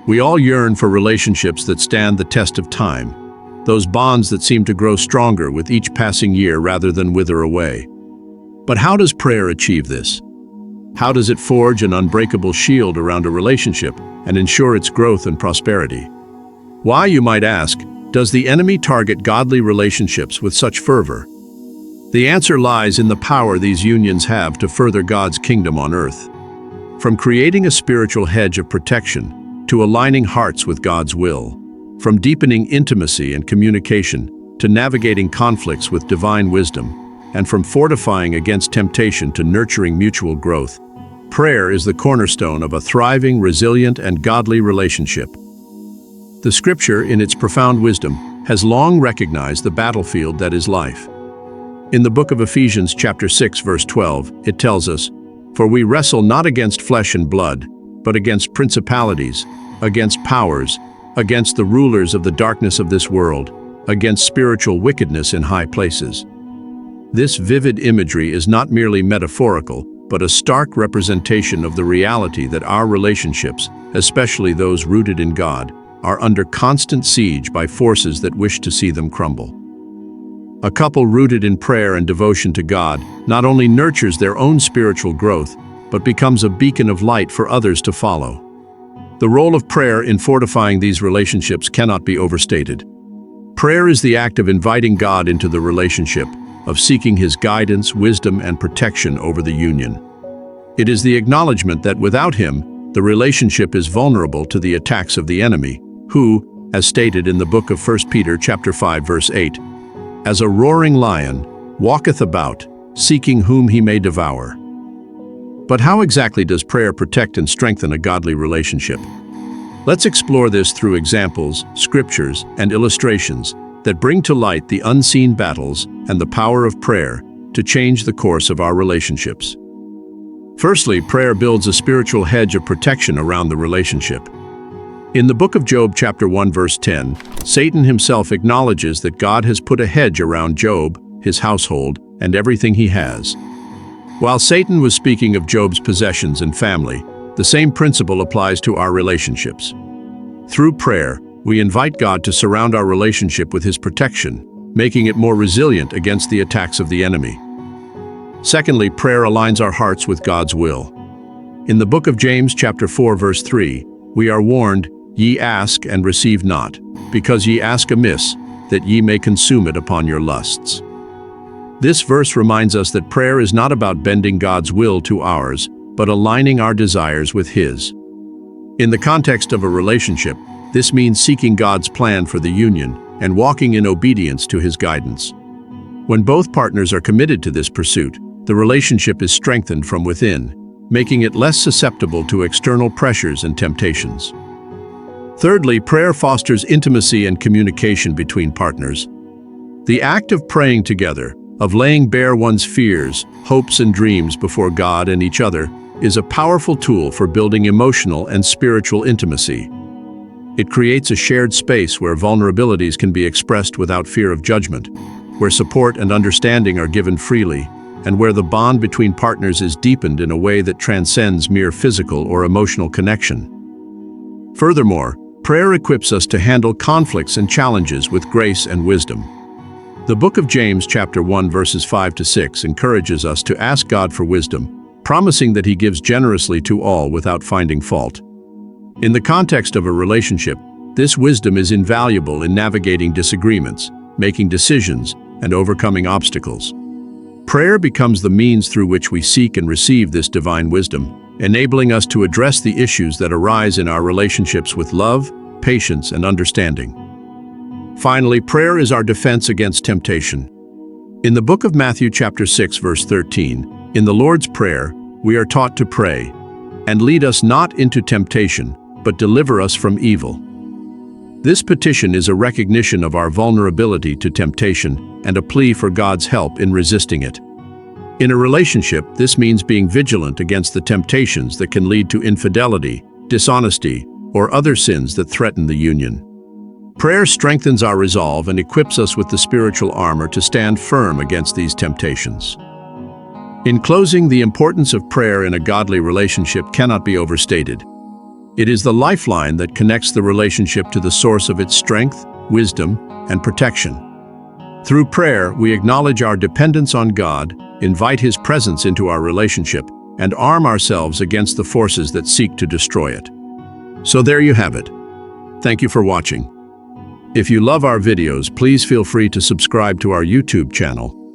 We all yearn for relationships that stand the test of time, those bonds that seem to grow stronger with each passing year rather than wither away. But how does prayer achieve this? How does it forge an unbreakable shield around a relationship and ensure its growth and prosperity? Why, you might ask, does the enemy target godly relationships with such fervor? The answer lies in the power these unions have to further God's kingdom on earth. From creating a spiritual hedge of protection to aligning hearts with God's will, from deepening intimacy and communication to navigating conflicts with divine wisdom, and from fortifying against temptation to nurturing mutual growth, prayer is the cornerstone of a thriving, resilient, and godly relationship. The Scripture, in its profound wisdom, has long recognized the battlefield that is life. In the book of Ephesians chapter 6, verse 12, it tells us, "For we wrestle not against flesh and blood, but against principalities, against powers, against the rulers of the darkness of this world, against spiritual wickedness in high places." This vivid imagery is not merely metaphorical, but a stark representation of the reality that our relationships, especially those rooted in God, are under constant siege by forces that wish to see them crumble. A couple rooted in prayer and devotion to God not only nurtures their own spiritual growth, but becomes a beacon of light for others to follow. The role of prayer in fortifying these relationships cannot be overstated. Prayer is the act of inviting God into the relationship, of seeking His guidance, wisdom, and protection over the union. It is the acknowledgement that without Him, the relationship is vulnerable to the attacks of the enemy, who, as stated in the book of 1 Peter chapter 5, verse 8, "As a roaring lion, walketh about, seeking whom he may devour." But how exactly does prayer protect and strengthen a godly relationship? Let's explore this through examples, scriptures, and illustrations that bring to light the unseen battles and the power of prayer to change the course of our relationships. Firstly, prayer builds a spiritual hedge of protection around the relationship. In the book of Job chapter 1 verse 10, Satan himself acknowledges that God has put a hedge around Job, his household, and everything he has. While Satan was speaking of Job's possessions and family, the same principle applies to our relationships. Through prayer, we invite God to surround our relationship with His protection, making it more resilient against the attacks of the enemy. Secondly, prayer aligns our hearts with God's will. In the book of James chapter 4 verse 3, we are warned, "Ye ask and receive not, because ye ask amiss, that ye may consume it upon your lusts." This verse reminds us that prayer is not about bending God's will to ours, but aligning our desires with His. In the context of a relationship, this means seeking God's plan for the union and walking in obedience to His guidance. When both partners are committed to this pursuit, the relationship is strengthened from within, making it less susceptible to external pressures and temptations. Thirdly, prayer fosters intimacy and communication between partners. The act of praying together, of laying bare one's fears, hopes, and dreams before God and each other, is a powerful tool for building emotional and spiritual intimacy. It creates a shared space where vulnerabilities can be expressed without fear of judgment, where support and understanding are given freely, and where the bond between partners is deepened in a way that transcends mere physical or emotional connection. Furthermore, prayer equips us to handle conflicts and challenges with grace and wisdom. The book of James chapter 1 verses 5 to 6 encourages us to ask God for wisdom, promising that He gives generously to all without finding fault. In the context of a relationship, this wisdom is invaluable in navigating disagreements, making decisions, and overcoming obstacles. Prayer becomes the means through which we seek and receive this divine wisdom, enabling us to address the issues that arise in our relationships with love, patience, and understanding. Finally, prayer is our defense against temptation. In the book of Matthew chapter 6 verse 13, in the Lord's Prayer, we are taught to pray, "And lead us not into temptation, but deliver us from evil." This petition is a recognition of our vulnerability to temptation and a plea for God's help in resisting it. In a relationship, this means being vigilant against the temptations that can lead to infidelity, dishonesty, or other sins that threaten the union. Prayer strengthens our resolve and equips us with the spiritual armor to stand firm against these temptations. In closing, the importance of prayer in a godly relationship cannot be overstated. It is the lifeline that connects the relationship to the source of its strength, wisdom, and protection. Through prayer, we acknowledge our dependence on God, invite His presence into our relationship, and arm ourselves against the forces that seek to destroy it. So there you have it. Thank you for watching. If you love our videos, please feel free to subscribe to our YouTube channel